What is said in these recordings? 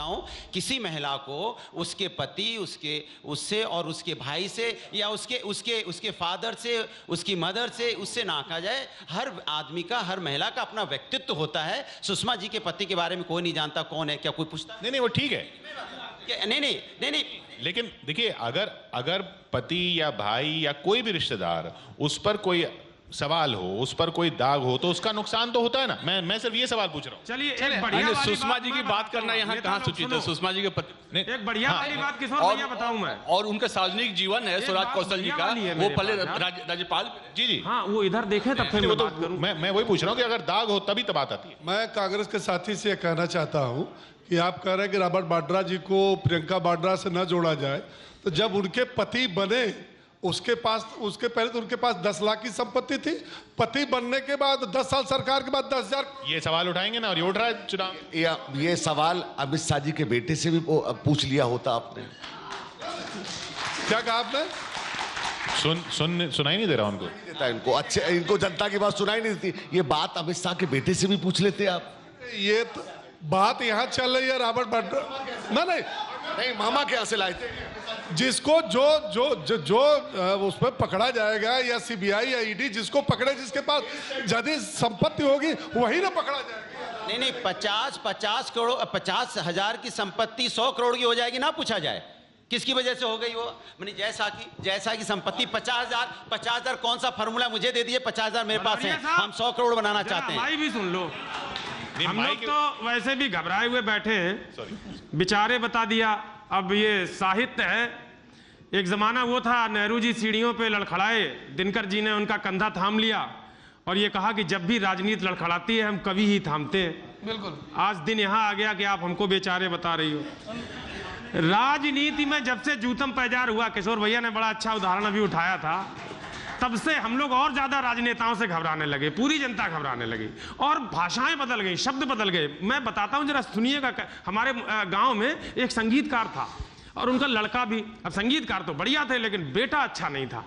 कहता हूं, किसी महिला को उसके पति, उससे और उसके भाई से या उसके फादर से, उसकी मदर से, उससे ना कहा जाए। हर आदमी का, हर महिला का अपना व्यक्तित्व होता है। सुषमा जी के पति के बारे में कोई नहीं जानता कौन है, क्या कोई पूछता? नहीं, वो ठीक है। नहीं, लेकिन देखिए, अगर पति या भाई या कोई भी रिश्तेदार, उस पर कोई सवाल हो, उस पर कोई दाग हो, तो उसका नुकसान तो होता है ना। मैं सिर्फ ये सवाल पूछ रहा हूँ। चलिए, एक बढ़िया सुषमा जी की बात करना यहाँ कहाँ सूचित है? सुषमा जी के पति, एक बढ़िया वाली बात किशोर भैया बताऊं मैं, और उनका सार्वजनिक जीवन है स्वराज कौशल जी का, वो पहले राज्यपाल। जी हाँ, वो इधर देखे तब फिर मैं वही पूछ रहा हूँ कि अगर दाग हो तभी तो बात आती है। मैं कांग्रेस के साथी से कहना चाहता हूँ कि आप कह रहे हैं कि रॉबर्ट वाड्रा जी को प्रियंका वाड्रा से न जोड़ा जाए, तो जब उनके पति बने उसके पहले तो उनके पास 10 लाख की संपत्ति थी। पति बनने के बाद 10 साल सरकार के बाद 10,000। ये सवाल उठाएंगे ना, और ये उठ रहा है चुनाव। ये सवाल अमित शाह जी के बेटे से भी पूछ लिया होता आपने। क्या कहा आपने? सुनाई नहीं दे रहा उनको? देता इनको, अच्छे, इनको जनता की बात सुनाई नहीं देती। ये बात अमित शाह के बेटे से भी पूछ लेते आप। ये तो बात यहाँ चल रही है रॉबर्ट वाड्रा। नहीं, मामा के यहाँ से लाए थे। जिसको जो उस पर पकड़ा जाएगा, या सीबीआई या ईडी जिसको पकड़े, जिसके पास ज्यादा संपत्ति होगी वही ना पकड़ा जाएगा। नहीं, 50 करोड़, 50,000 की संपत्ति 100 करोड़ की हो जाएगी ना, पूछा जाए किसकी वजह से हो गई वो? मैंने जैसा की संपत्ति 50,000 कौन सा फॉर्मूला? मुझे दे दिए, 50,000 मेरे पास है, हम 100 करोड़ बनाना चाहते हैं। भाई भी सुन लो, हम लोग तो वैसे भी घबराए हुए बैठे हैं, बेचारे बता दिया। अब ये साहित्य है। एक जमाना वो था, नेहरू जी सीढ़ियों पे लड़खड़ाए, दिनकर जी ने उनका कंधा थाम लिया और ये कहा कि जब भी राजनीति लड़खड़ाती है हम कभी ही थामते हैं। बिल्कुल, आज दिन यहाँ आ गया कि आप हमको बेचारे बता रही हो। राजनीति में जब से जूतम पैजार हुआ, किशोर भैया ने बड़ा अच्छा उदाहरण अभी उठाया था, तब से हम लोग और ज्यादा राजनेताओं से घबराने लगे, पूरी जनता घबराने लगी और भाषाएं बदल गई, शब्द बदल गए। मैं बताता हूं, जरा सुनिएगा। हमारे गांव में एक संगीतकार था और उनका लड़का भी, अब संगीतकार तो बढ़िया थे लेकिन बेटा अच्छा नहीं था।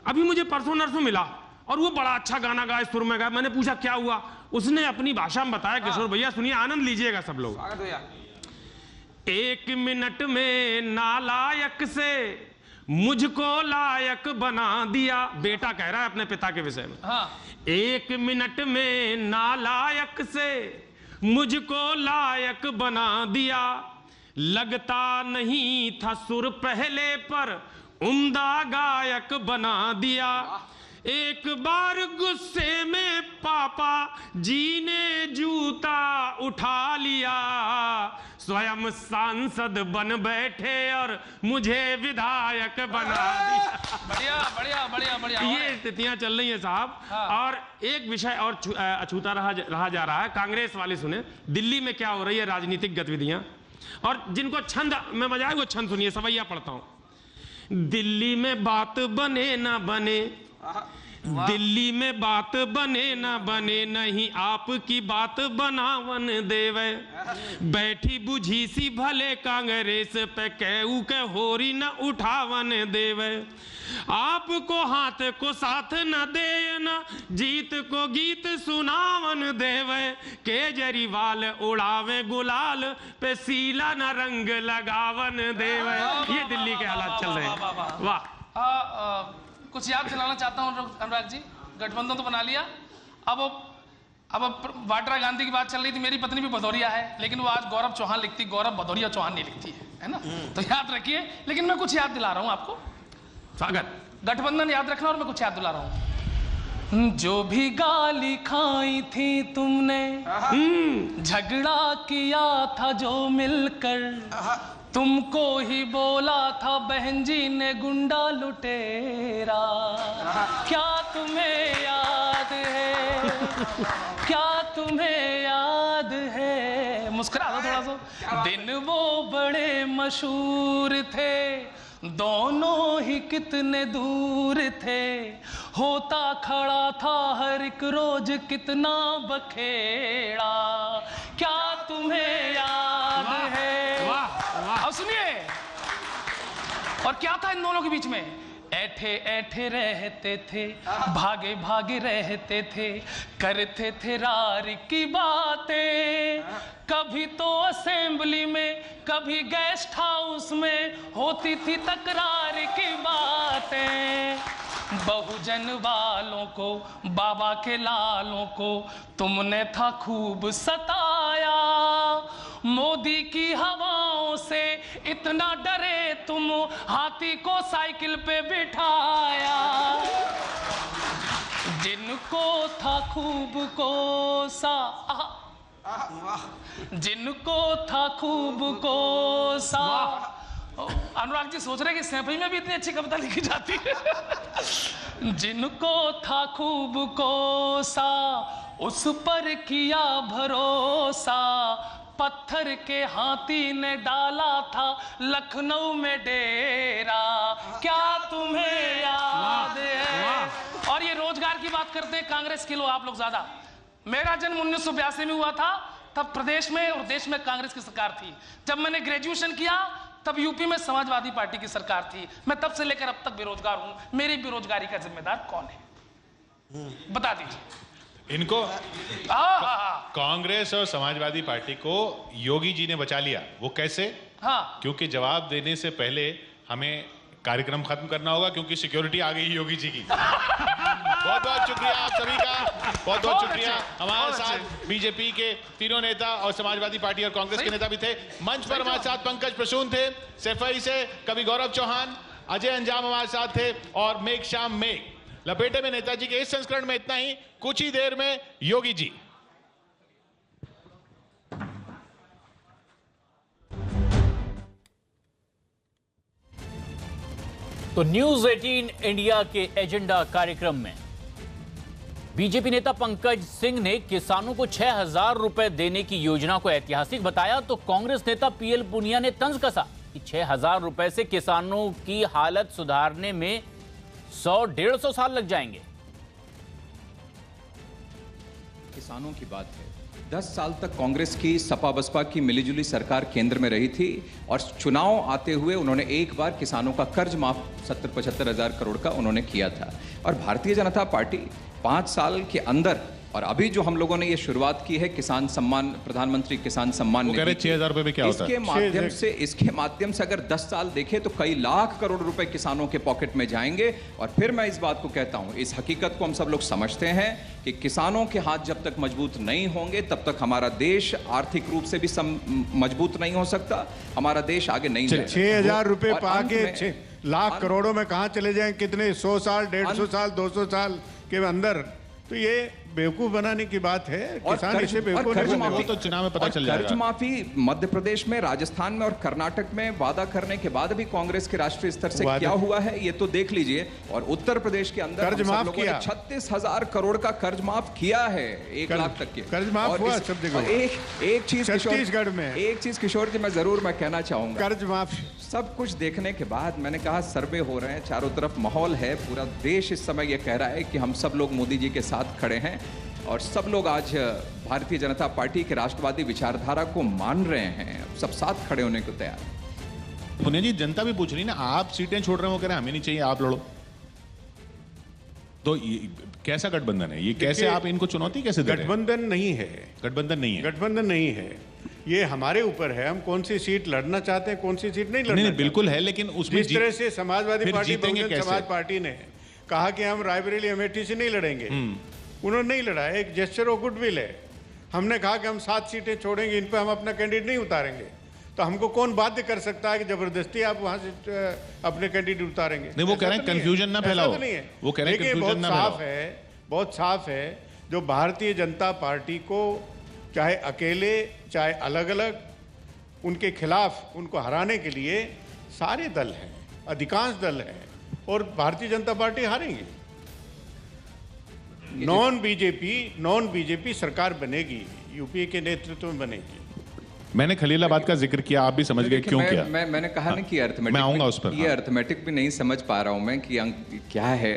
अभी मुझे परसों नरसों मिला और वो बड़ा अच्छा गाना गाया, सुर में गाया। मैंने पूछा क्या हुआ, उसने अपनी भाषा में बताया। किशोर भैया सुनिए, आनंद लीजिएगा सब लोग। 1 मिनट में नालायक से मुझको लायक बना दिया, बेटा कह रहा है अपने पिता के विषय में। 1 मिनट में नालायक से मुझको लायक बना दिया, लगता नहीं था सुर पहले पर उम्दा गायक बना दिया। एक बार गुस्से में पापा जी ने जूता उठा लिया, स्वयं सांसद बन बैठे और मुझे विधायक बना दिया। बढ़िया बढ़िया बढ़िया बढ़िया। ये स्थितियां चल रही है साहब। और एक विषय और अछूता रहा जा रहा है। कांग्रेस वाले सुने, दिल्ली में क्या हो रही है राजनीतिक गतिविधियां, और जिनको छंद में मजा है वो छंद सुनिए, सवैया पढ़ता हूं। दिल्ली में बात बने ना बने, दिल्ली में बात बने ना बने, नहीं आपकी बात बनावन देवे। बैठी बुझी सी भले कांग्रेस पे कहू के होरी न उठावन देवे। आपको हाथ को साथ न दे न, जीत को गीत सुनावन देवे। केजरीवाल उड़ावे गुलाल पे सीला न रंग लगावन देवे। ये दिल्ली के हालात चल रहे हैं। वाह। कुछ याद दिलाना चाहता हूँ अनुराग जी, गठबंधन तो बना लिया। अब वाड्रा गांधी की बात चल रही थी। मेरी पत्नी भी भदौरिया है, लेकिन वो आज गौरव चौहान लिखती, गौरव भदौरिया चौहान नहीं लिखती है ना। तो याद रखिए। लेकिन मैं कुछ याद दिला रहा हूँ आपको। स्वागत। गठबंधन याद रखना, और मैं कुछ याद दिला रहा हूँ। जो भी गाली खाई थी तुमने, झगड़ा किया था जो मिलकर, तुमको ही बोला था बहन जी ने गुंडा लुटेरा। क्या तुम्हें याद है, क्या तुम्हें याद है, मुस्कुरा दो थोड़ा सा। दिन वो बड़े मशहूर थे, दोनों ही कितने दूर थे। होता खड़ा था हर एक रोज कितना बखेड़ा। क्या तुम्हें याद है? अब सुनिए, और क्या था इन दोनों के बीच में? ऐठे ऐठे रहते थे, भागे भागे रहते थे, करते थे रार की बातें। कभी तो असेंबली में, कभी गेस्ट हाउस में होती थी तकरार की बातें, बहुजन वालों को, बाबा के लालों को तुमने था खूब सताया। मोदी की हवाओं से इतना डरे तुम, हाथी को साइकिल पे बिठाया। जिनको था खूब कोसा, जिनको था खूब कोसा। अनुराग जी सोच रहे कि सैफई में भी इतनी अच्छी कविता लिखी जाती है। जिनको था खूब कोसा, उस पर किया भरोसा, पत्थर के हाथी ने डाला था लखनऊ में डेरा, क्या तुम्हें याद है? और ये रोजगार की बात करते हैं कांग्रेस के लोग, आप लोग ज्यादा। मेरा जन्म 1982 में हुआ था, तब प्रदेश में और देश में कांग्रेस की सरकार थी। जब मैंने ग्रेजुएशन किया तब यूपी में समाजवादी पार्टी की सरकार थी। मैं तब से लेकर अब तक बेरोजगार हूं। मेरी बेरोजगारी का जिम्मेदार कौन है, बता दीजिए इनको। कांग्रेस और समाजवादी पार्टी को योगी जी ने बचा लिया। वो कैसे? हाँ, क्योंकि जवाब देने से पहले हमें कार्यक्रम खत्म करना होगा, क्योंकि सिक्योरिटी आ गई योगी जी की। बहुत बहुत शुक्रिया आप सभी का, बहुत बहुत शुक्रिया। हमारे साथ बीजेपी के तीनों नेता और समाजवादी पार्टी और कांग्रेस के नेता भी थे। मंच पर हमारे साथ पंकज प्रसून थे, सैफई से कवि गौरव चौहान, अजय अंजाम हमारे साथ थे, और मेघ श्याम मेघ। लपेटे में नेताजी के इस संस्करण में इतना ही। कुछ ही देर में योगी जी। तो न्यूज 18 इंडिया के एजेंडा कार्यक्रम में बीजेपी नेता पंकज सिंह ने किसानों को 6,000 रुपए देने की योजना को ऐतिहासिक बताया, तो कांग्रेस नेता पीएल पुनिया ने तंज कसा कि 6,000 रुपए से किसानों की हालत सुधारने में 100-150 साल लग जाएंगे। किसानों की बात है, 10 साल तक कांग्रेस की सपा बसपा की मिलीजुली सरकार केंद्र में रही थी, और चुनाव आते हुए उन्होंने एक बार किसानों का कर्ज माफ 70-75 हजार करोड़ का उन्होंने किया था। और भारतीय जनता पार्टी 5 साल के अंदर, और अभी जो हम लोगों ने ये शुरुआत की है किसान सम्मान, प्रधानमंत्री किसान सम्मान निधि, 6,000 रुपए में क्या होता है? इसके माध्यम से अगर 10 साल देखे तो कई लाख करोड़ रुपए किसानों के पॉकेट में जाएंगे। और फिर मैं इस बात को कहता हूं, इस हकीकत को हम सब लोग समझते हैं कि किसानों के हाथ जब तक मजबूत नहीं होंगे तब तक हमारा देश आर्थिक रूप से भी मजबूत नहीं हो सकता, हमारा देश आगे नहीं जाएगा। 6,000 रुपए पाके 6 लाख करोड़ों में कहां चले जाएं? कितने 100 साल, 150 साल, 200 साल के अंदर? तो ये बेवकूफ बनाने की बात है। किसान इसे बेवकूफ नहीं बनेगा। वो तो चुनाव में पता चल जाएगा। कर्ज माफी मध्य प्रदेश में, राजस्थान में और कर्नाटक में वादा करने के बाद भी कांग्रेस के राष्ट्रीय स्तर से क्या हुआ है ये तो देख लीजिए। और उत्तर प्रदेश के अंदर कर्ज माफ किया, 36,000 करोड़ का कर्ज माफ किया है, 1 लाख तक के कर्ज माफ हुआ सब जगह। एक चीज छत्तीसगढ़ में, एक चीज किशोर जी मैं जरूर कहना चाहूंगा, कर्ज माफ सब कुछ देखने के बाद मैंने कहा सर्वे हो रहे हैं, चारों तरफ माहौल है, पूरा देश इस समय ये कह रहा है कि हम सब लोग मोदी जी के साथ खड़े हैं, और सब लोग आज भारतीय जनता पार्टी के राष्ट्रवादी विचारधारा को मान रहे हैं, सब साथ खड़े होने को तैयार हैं। पुनिया जी, जनता भी पूछ रही ना, आप सीटें छोड़ रहे हो, कह रहे हैं हमें नहीं चाहिए, आप लड़ो। तो ये कैसा गठबंधन है? ये कैसे आप इनको चुनौती कैसे दे रहे हैं? गठबंधन नहीं है, गठबंधन नहीं है, गठबंधन नहीं है। ये हमारे ऊपर है, हम कौन सी सीट लड़ना चाहते हैं, कौन सी सीट नहीं लड़ना। नहीं, बिल्कुल है, लेकिन उसमें जिस तरह से समाजवादी पार्टी, जीतेंगे बहुजन कैसे? समाज पार्टी ने कहा कि हम रायबरेली अमेठी से नहीं लड़ेंगे, उन्होंने नहीं लड़ा, एक जेस्चर ऑफ गुडविल है। हमने कहा कि हम 7 सीटें छोड़ेंगे, इन पे हम अपना कैंडिडेट नहीं उतारेंगे। तो हमको कौन बाध्य कर सकता है कि जबरदस्ती आप वहां से अपने कैंडिडेट उतारेंगे? नहीं, वो कह रहे हैं कंफ्यूजन ना फैलाओ। वो कह रहे हैं कंफ्यूजन ना फैलाओ। बहुत साफ है, जो भारतीय जनता पार्टी को चाहे अकेले चाहे अलग अलग, उनके खिलाफ, उनको हराने के लिए सारे दल हैं, अधिकांश दल हैं, और Bharatiya Janata party हारेंगी। Non BJP सरकार बनेगी, यूपीए के नेतृत्व में बनेगी। मैंने खलीलाबाद का जिक्र किया, आप भी समझ गए क्यों किया। मैंने कहा ना कि अर्थमेटिक, मैं आऊंगा उस पर। ये अर्थमेटिक भी नहीं समझ पा रहा हूं मैं कि अंक क्या है,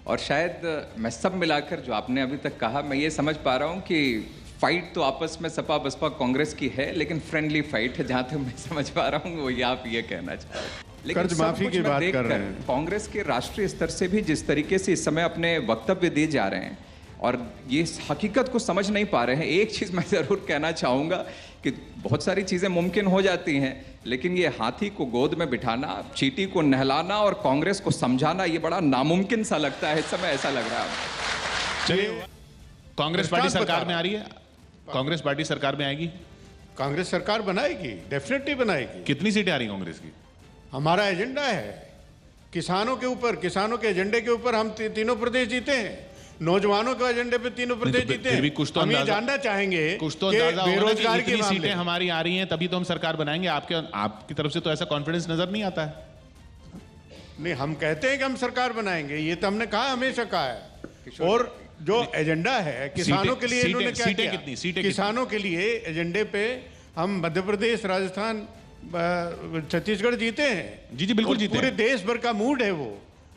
और शायद मैं सब मिलाकर जो आपने अभी तक कहा, मैं ये समझ पा रहा हूं कि फाइट तो आपस में सपा बसपा कांग्रेस की है, लेकिन फ्रेंडली फाइट है, जहां तक मैं समझ पा रहा हूं, वो ये आप ये कहना चाह रहे हैं। लेकिन कर्ज माफी की बात कर रहे हैं। कांग्रेस के राष्ट्रीय स्तर से भी जिस तरीके से इस समय अपने वक्तव्य दिए जा रहे हैं, और ये इस हकीकत को समझ नहीं पा रहे हैं। एक चीज़ मैं ज़रूर कहना चाहूँगा कि बहुत सारी चीज़ें मुमकिन हो जाती हैं, लेकिन ये हाथी को गोद में बिठाना, चींटी को नहलाना और कांग्रेस को समझाना, ये बड़ा नामुमकिन सा लगता है इस समय, ऐसा लग रहा है। चलिए, कांग्रेस पार्टी सरकार में आ रही है, कांग्रेस पार्टी सरकार में आएगी, कांग्रेस सरकार बनाएगी, डेफिनेटली बनाएगी। कितनी सीटें आ रही कांग्रेस की? हमारा एजेंडा है किसानों के ऊपर, किसानों के एजेंडे के ऊपर हम तीनों प्रदेश जीते हैं, नौजवानों के एजेंडे पे तीनों प्रदेश जीते हैं। कुछ तो हम ये अंदाजा, जानना चाहेंगे कुछ तो कि अंदाजा बेरोजगारी की इतनी सीटें हमारी आ रही हैं तभी तो हम सरकार बनाएंगे। आपकी तरफ से तो ऐसा कॉन्फिडेंस नजर नहीं आता है। नहीं, हम कहते हैं कि हम सरकार बनाएंगे, ये तो हमने कहा, हमेशा कहा है। और जो एजेंडा है किसानों के लिए, इन्होंने क्या किया? कितनी सीटें? किसानों के लिए एजेंडे पे हम मध्य प्रदेश, राजस्थान, छत्तीसगढ़ जीते हैं। जी बिल्कुल जीते हैं। पूरे देश भर का मूड है वो,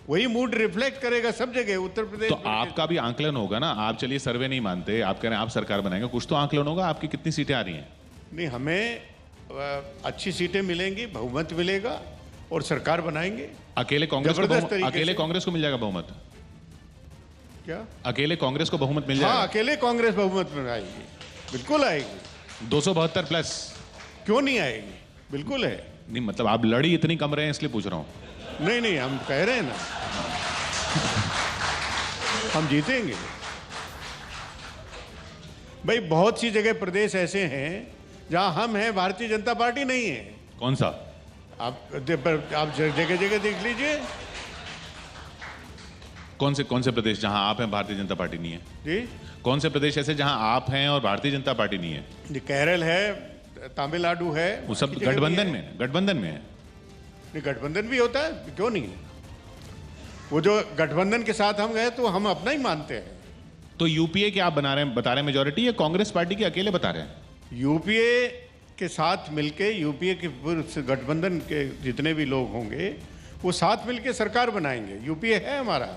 वही मूड रिफ्लेक्ट करेगा सब जगह उत्तर प्रदेश। तो आपका भी आंकलन होगा ना। आप चलिए सर्वे नहीं मानते, आप कह रहे हैं आप सरकार बनाएंगे, कुछ तो आंकलन होगा आपकी कितनी सीटें आ रही हैं। नहीं, हमें अच्छी सीटें मिलेंगी, बहुमत मिलेगा और सरकार बनाएंगे। अकेले कांग्रेस को मिल जाएगा बहुमत? क्या अकेले कांग्रेस को बहुमत मिल जाएगा? हाँ, अकेले कांग्रेस बहुमत में आएगी, बिल्कुल आएगी। 272 प्लस क्यों नहीं आएगी? बिल्कुल है। नहीं मतलब आप लड़ी इतनी कम रहे हैं इसलिए पूछ रहा हूं। नहीं, हम कह रहे हैं ना, हम जीतेंगे भाई। बहुत सी जगह प्रदेश ऐसे हैं जहां हम हैं, भारतीय जनता पार्टी नहीं है। कौन सा? आप जगह जगह देख लीजिए। कौन से प्रदेश जहां आप हैं भारतीय जनता पार्टी नहीं है? जी, कौन से प्रदेश ऐसे जहां आप हैं और भारतीय जनता पार्टी नहीं है? जी, केरल है, तमिलनाडु है, वो सब गठबंधन में है। नहीं, गठबंधन भी होता है, क्यों नहीं? वो जो गठबंधन के साथ हम गए तो हम अपना ही मानते हैं। तो यूपीए के आप बता रहे हैं मेजोरिटी, या कांग्रेस पार्टी के अकेले बता रहे हैं? यूपीए के साथ मिलके, यूपीए के गठबंधन के जितने भी लोग होंगे वो साथ मिलके सरकार बनाएंगे। यूपीए है हमारा।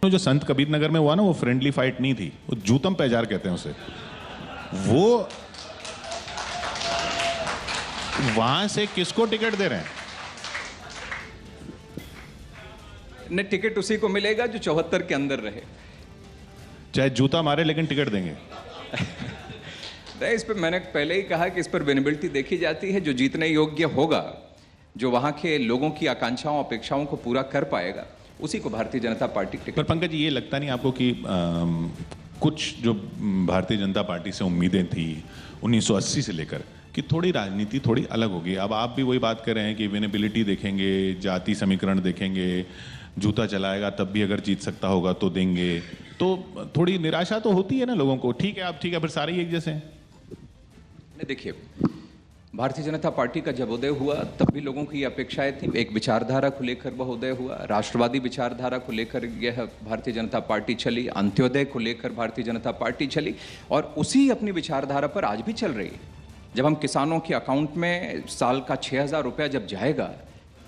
जो संत कबीर नगर में हुआ ना, वो फ्रेंडली फाइट नहीं थी, वो जूतम पैजार कहते हैं उसे। वो वहां से किसको टिकट दे रहे हैं? ने टिकट उसी को मिलेगा जो 74 के अंदर रहे, चाहे जूता मारे लेकिन टिकट देंगे। नहीं, इस पर मैंने पहले ही कहा कि इस पर विनेबिलिटी देखी जाती है। जो जीतने योग्य होगा, जो वहां के लोगों की आकांक्षाओं अपेक्षाओं को पूरा कर पाएगा, उसी को भारतीय जनता पार्टी टिकट। पर पंकज, ये लगता नहीं आपको कि कुछ जो भारतीय जनता पार्टी से उम्मीदें थी 1980 से लेकर, कि थोड़ी राजनीति थोड़ी अलग होगी? अब आप भी वही बात कर रहे हैं कि विनेबिलिटी देखेंगे, जाति समीकरण देखेंगे, जूता चलाएगा तब भी अगर जीत सकता होगा तो देंगे, तो थोड़ी निराशा तो होती है ना लोगों को। ठीक है, आप ठीक है, फिर सारे ही एक जैसे हैं। नहीं, देखिए, भारतीय जनता पार्टी का जब उदय हुआ तब भी लोगों की अपेक्षाएं थी। एक विचारधारा को लेकर वह उदय हुआ, राष्ट्रवादी विचारधारा को लेकर यह भारतीय जनता पार्टी चली, अंत्योदय को लेकर भारतीय जनता पार्टी चली, और उसी अपनी विचारधारा पर आज भी चल रही है। जब हम किसानों के अकाउंट में साल का 6,000 रुपया जब जाएगा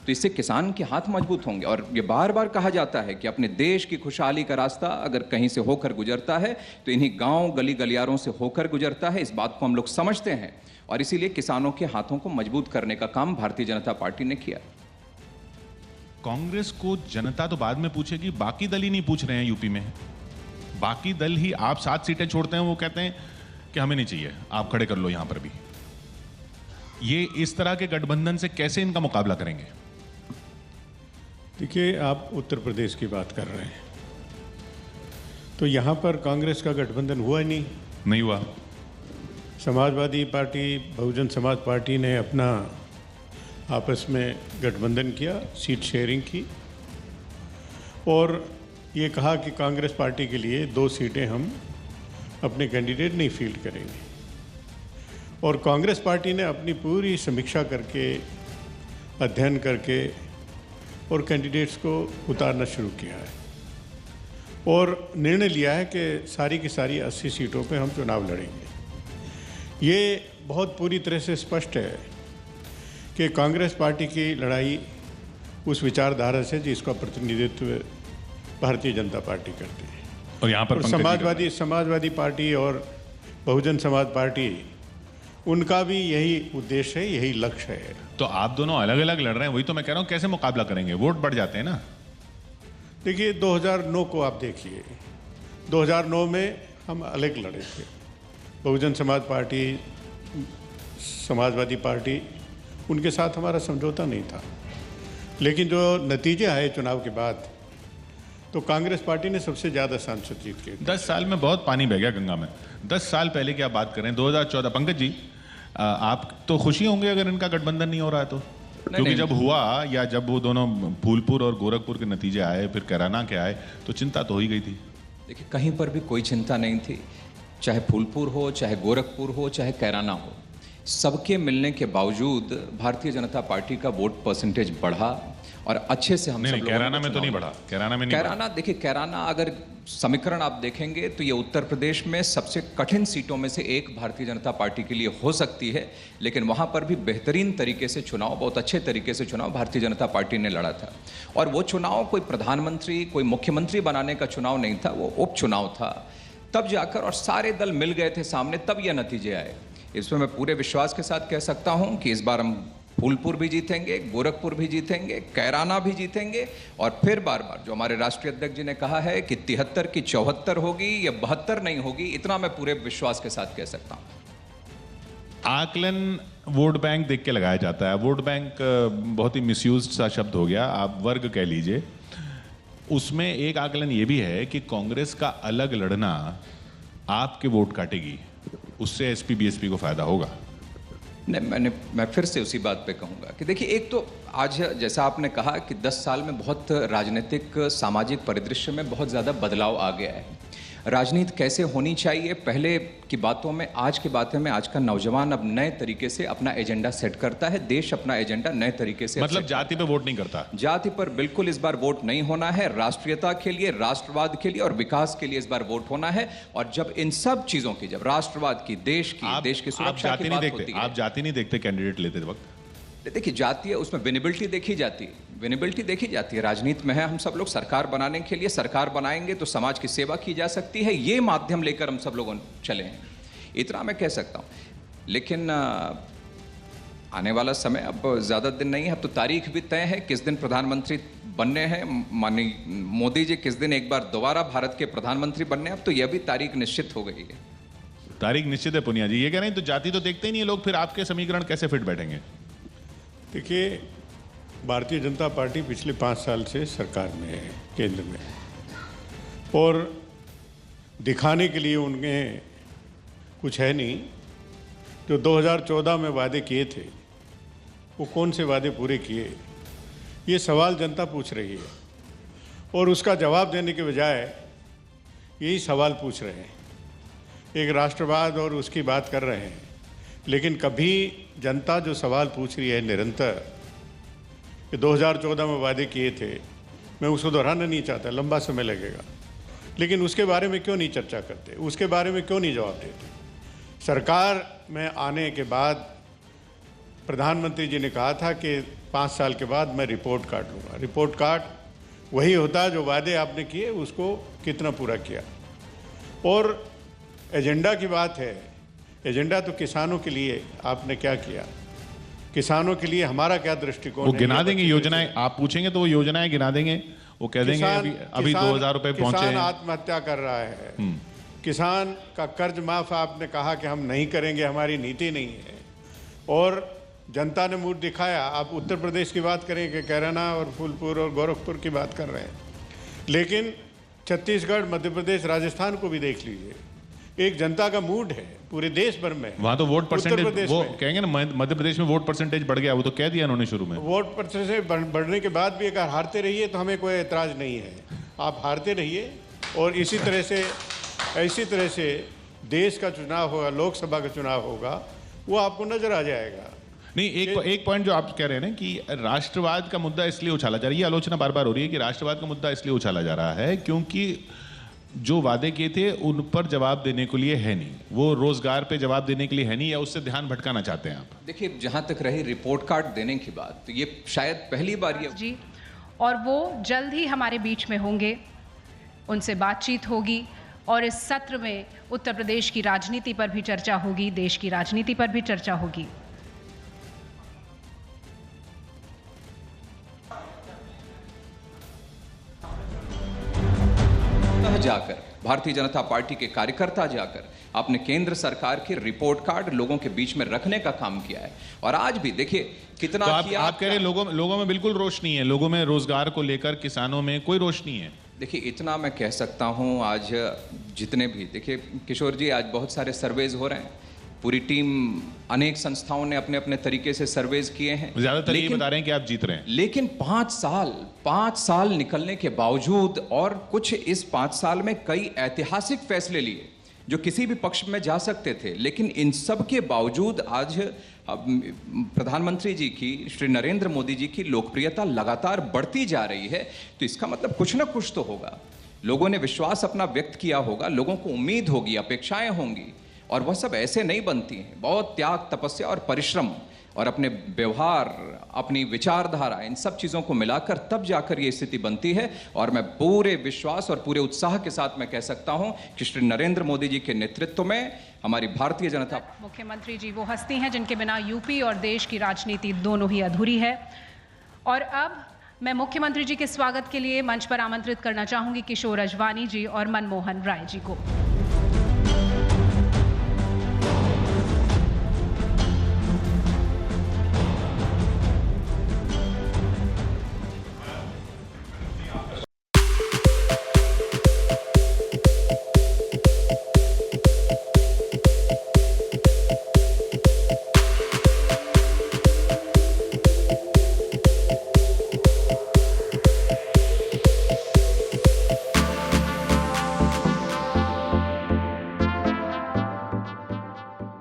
तो इससे किसान के हाथ मजबूत होंगे। और ये बार बार कहा जाता है कि अपने देश की खुशहाली का रास्ता अगर कहीं से होकर गुजरता है तो इन्हीं गांव गली गलियारों से होकर गुजरता है। इस बात को हम लोग समझते हैं और इसीलिए किसानों के हाथों को मजबूत करने का काम भारतीय जनता पार्टी ने किया। कांग्रेस को जनता तो बाद में पूछेगी, बाकी दल ही नहीं पूछ रहे हैं यूपी में। बाकी दल ही, आप 7 सीटें छोड़ते हैं, वो कहते हैं कि हमें नहीं चाहिए, आप खड़े कर लो यहां पर भी। ये इस तरह के गठबंधन से कैसे इनका मुकाबला करेंगे? देखिए, आप उत्तर प्रदेश की बात कर रहे हैं, तो यहाँ पर कांग्रेस का गठबंधन हुआ नहीं हुआ। समाजवादी पार्टी, बहुजन समाज पार्टी ने अपना आपस में गठबंधन किया, सीट शेयरिंग की और ये कहा कि कांग्रेस पार्टी के लिए 2 सीटें हम अपने कैंडिडेट नहीं फील्ड करेंगे। और कांग्रेस पार्टी ने अपनी पूरी समीक्षा करके, अध्ययन करके और कैंडिडेट्स को उतारना शुरू किया है और निर्णय लिया है कि सारी की सारी 80 सीटों पे हम चुनाव लड़ेंगे। ये बहुत पूरी तरह से स्पष्ट है कि कांग्रेस पार्टी की लड़ाई उस विचारधारा से जिसका प्रतिनिधित्व भारतीय जनता पार्टी करती है, और यहाँ पर समाजवादी पार्टी और बहुजन समाज पार्टी, उनका भी यही उद्देश्य है, यही लक्ष्य है। तो आप दोनों अलग अलग लड़ रहे हैं, वही तो मैं कह रहा हूं, कैसे मुकाबला करेंगे? वोट बढ़ जाते हैं ना। देखिए, 2009 को आप देखिए, 2009 में हम अलग लड़े थे। बहुजन समाज पार्टी समाजवादी पार्टी, उनके साथ हमारा समझौता नहीं था। लेकिन जो नतीजे आए चुनाव के बाद, तो कांग्रेस पार्टी ने सबसे ज़्यादा सांसद जीत के। 10 साल में बहुत पानी बह गया गंगा में। 10 साल पहले की आप बात करें, 2014। पंकज जी, आप तो खुशी होंगे अगर इनका गठबंधन नहीं हो रहा है तो, क्योंकि जब हुआ या जब वो दोनों फूलपुर और गोरखपुर के नतीजे आए, फिर कैराना के आए, तो चिंता तो हो ही गई थी। देखिए, कहीं पर भी कोई चिंता नहीं थी, चाहे फूलपुर हो, चाहे गोरखपुर हो, चाहे कैराना हो, सबके मिलने के बावजूद भारतीय जनता पार्टी का वोट परसेंटेज बढ़ा और अच्छे से हम नहीं, कैराना में तो नहीं बढ़ा। कैराना में नहीं कैराना, देखिए कैराना अगर समीकरण आप देखेंगे तो ये उत्तर प्रदेश में सबसे कठिन सीटों में से एक भारतीय जनता पार्टी के लिए हो सकती है, लेकिन वहां पर भी बेहतरीन तरीके से चुनाव, बहुत अच्छे तरीके से चुनाव भारतीय जनता पार्टी ने लड़ा था। और वो चुनाव कोई प्रधानमंत्री, कोई मुख्यमंत्री बनाने का चुनाव नहीं था, वो उपचुनाव था। तब जाकर और सारे दल मिल गए थे सामने, तब ये नतीजे आए। इसमें मैं पूरे विश्वास के साथ कह सकता हूं कि इस बार हम फूलपुर भी जीतेंगे, गोरखपुर भी जीतेंगे, कैराना भी जीतेंगे, और फिर बार बार जो हमारे राष्ट्रीय अध्यक्ष जी ने कहा है कि 73 की 74 होगी या 72 नहीं होगी, इतना मैं पूरे विश्वास के साथ कह सकता हूं। आकलन वोट बैंक देख के लगाया जाता है। वोट बैंक बहुत ही मिसयूज्ड सा शब्द हो गया, आप वर्ग कह लीजिए। उसमें एक आकलन ये भी है कि कांग्रेस का अलग लड़ना आपके वोट काटेगी, उससे एसपी बीएसपी को फायदा होगा। नहीं, मैं फिर से उसी बात पे कहूंगा कि देखिए, एक तो आज जैसा आपने कहा कि 10 साल में बहुत राजनीतिक सामाजिक परिदृश्य में बहुत ज़्यादा बदलाव आ गया है। राजनीति कैसे होनी चाहिए, पहले की बातों में आज की बातें में आज का नौजवान अब नए तरीके से अपना एजेंडा सेट करता है। देश अपना एजेंडा नए तरीके से, मतलब जाति पे वोट नहीं करता, जाति पर बिल्कुल इस बार वोट नहीं होना है। राष्ट्रीयता के लिए, राष्ट्रवाद के लिए और विकास के लिए इस बार वोट होना है। और जब इन सब चीजों की, जब राष्ट्रवाद की, देश की सुरक्षा की बात होती है, आप जाति नहीं देखते कैंडिडेट लेते वक्त? देखिए, जातीय उसमें विनेबिलिटी देखी जाती है, विनेबिलिटी देखी जाती है। राजनीति में है, हम सब लोग सरकार बनाने के लिए, सरकार बनाएंगे तो समाज की सेवा की जा सकती है, ये माध्यम लेकर हम सब लोगों चले हैं, इतना मैं कह सकता हूं। लेकिन आने वाला समय अब ज़्यादा दिन नहीं है, अब तो तारीख भी तय है किस दिन प्रधानमंत्री बनने हैं। माननीय मोदी जी किस दिन एक बार दोबारा भारत के प्रधानमंत्री बनने हैं, अब तो यह भी तारीख निश्चित हो गई है। तारीख निश्चित है पुनिया जी, ये कह रहे हैं तो जाति तो देखते ही नहीं लोग, फिर आपके समीकरण कैसे फिट बैठेंगे? देखिए, भारतीय जनता पार्टी पिछले 5 साल से सरकार में है, केंद्र में, और दिखाने के लिए उनमें कुछ है नहीं। जो 2014 में वादे किए थे, वो कौन से वादे पूरे किए, ये सवाल जनता पूछ रही है। और उसका जवाब देने के बजाय यही सवाल पूछ रहे हैं, एक राष्ट्रवाद और उसकी बात कर रहे हैं। लेकिन कभी जनता जो सवाल पूछ रही है निरंतर, कि 2014 में वादे किए थे, मैं उसको दोहराना नहीं चाहता, लंबा समय लगेगा, लेकिन उसके बारे में क्यों नहीं चर्चा करते, उसके बारे में क्यों नहीं जवाब देते? सरकार में आने के बाद प्रधानमंत्री जी ने कहा था कि 5 साल के बाद मैं रिपोर्ट कार्ड लूँगा। रिपोर्ट कार्ड वही होता है जो वादे आपने किए उसको कितना पूरा किया। और एजेंडा की बात है, एजेंडा तो किसानों के लिए आपने क्या किया, किसानों के लिए हमारा क्या दृष्टिकोण है, वो गिना देंगे योजनाएं, आप पूछेंगे तो वो योजनाएं गिना देंगे, वो कह देंगे अभी 2000 रुपए पहुंचे हैं। किसान आत्महत्या कर रहा है, किसान का कर्ज माफ आपने कहा कि हम नहीं करेंगे, हमारी नीति नहीं है, और जनता ने मुंह दिखाया। आप उत्तर प्रदेश की बात करें कि कैराना और फूलपुर और गोरखपुर की बात कर रहे हैं, लेकिन छत्तीसगढ़, मध्य प्रदेश, राजस्थान को भी देख लीजिए, एक जनता का मूड है पूरे देश भर में। वहां तो वोट परसेंटेज, वो कहेंगे ना मध्य प्रदेश में वोट परसेंटेज बढ़ गया, वो तो कह दिया उन्होंने शुरू में। वोट परसेंटेज बढ़ने के बाद भी अगर हारते रहिए तो हमें कोई एतराज नहीं है, आप हारते रहिए। और इसी तरह से देश का चुनाव होगा, लोकसभा का चुनाव होगा, वो आपको नजर आ जाएगा। नहीं, एक पॉइंट जो आप कह रहे हैं ना कि राष्ट्रवाद का मुद्दा इसलिए उछाला जा रहा है, ये आलोचना बार बार हो रही है कि राष्ट्रवाद का मुद्दा इसलिए उछाला जा रहा है क्योंकि जो वादे किए थे उन पर जवाब देने के लिए है नहीं, वो रोजगार पे जवाब देने के लिए है नहीं, या उससे ध्यान भटकाना चाहते हैं आप? देखिए, जहां तक रही रिपोर्ट कार्ड देने की बात, तो ये शायद पहली बार ये जी, और वो जल्द ही हमारे बीच में होंगे, उनसे बातचीत होगी, और इस सत्र में उत्तर प्रदेश की राजनीति पर भी चर्चा होगी, देश की राजनीति पर भी चर्चा होगी। जाकर भारतीय जनता पार्टी के कार्यकर्ता जाकर आपने केंद्र सरकार के रिपोर्ट कार्ड लोगों के बीच में रखने का काम किया है। और आज भी देखिए कितना तो किया। आप कह रहे हैं लोगों में बिल्कुल रोशनी है, लोगों में रोजगार को लेकर किसानों में कोई रोशनी है। देखिए इतना मैं कह सकता हूं, आज जितने भी देखिए किशोर जी, आज बहुत सारे सर्वेज हो रहे हैं, पूरी टीम अनेक संस्थाओं ने अपने अपने तरीके से सर्वेज किए हैं, ज्यादातर ये बता रहे हैं कि आप जीत रहे हैं। लेकिन 5 साल निकलने के बावजूद और कुछ इस 5 साल में कई ऐतिहासिक फैसले लिए जो किसी भी पक्ष में जा सकते थे, लेकिन इन सब के बावजूद आज प्रधानमंत्री जी की, श्री नरेंद्र मोदी जी की लोकप्रियता लगातार बढ़ती जा रही है। तो इसका मतलब कुछ ना कुछ तो होगा, लोगों ने विश्वास अपना व्यक्त किया होगा, लोगों को उम्मीद होगी, अपेक्षाएं होंगी, और वह सब ऐसे नहीं बनती हैं। बहुत त्याग, तपस्या और परिश्रम और अपने व्यवहार, अपनी विचारधारा, इन सब चीज़ों को मिलाकर तब जाकर ये स्थिति बनती है। और मैं पूरे विश्वास और पूरे उत्साह के साथ मैं कह सकता हूं कि श्री नरेंद्र मोदी जी के नेतृत्व में हमारी भारतीय जनता मुख्यमंत्री जी वो हस्ती हैं जिनके बिना यूपी और देश की राजनीति दोनों ही अधूरी है। और अब मैं मुख्यमंत्री जी के स्वागत के लिए मंच पर आमंत्रित करना चाहूंगी किशोर अजवानी जी और मनमोहन राय जी को।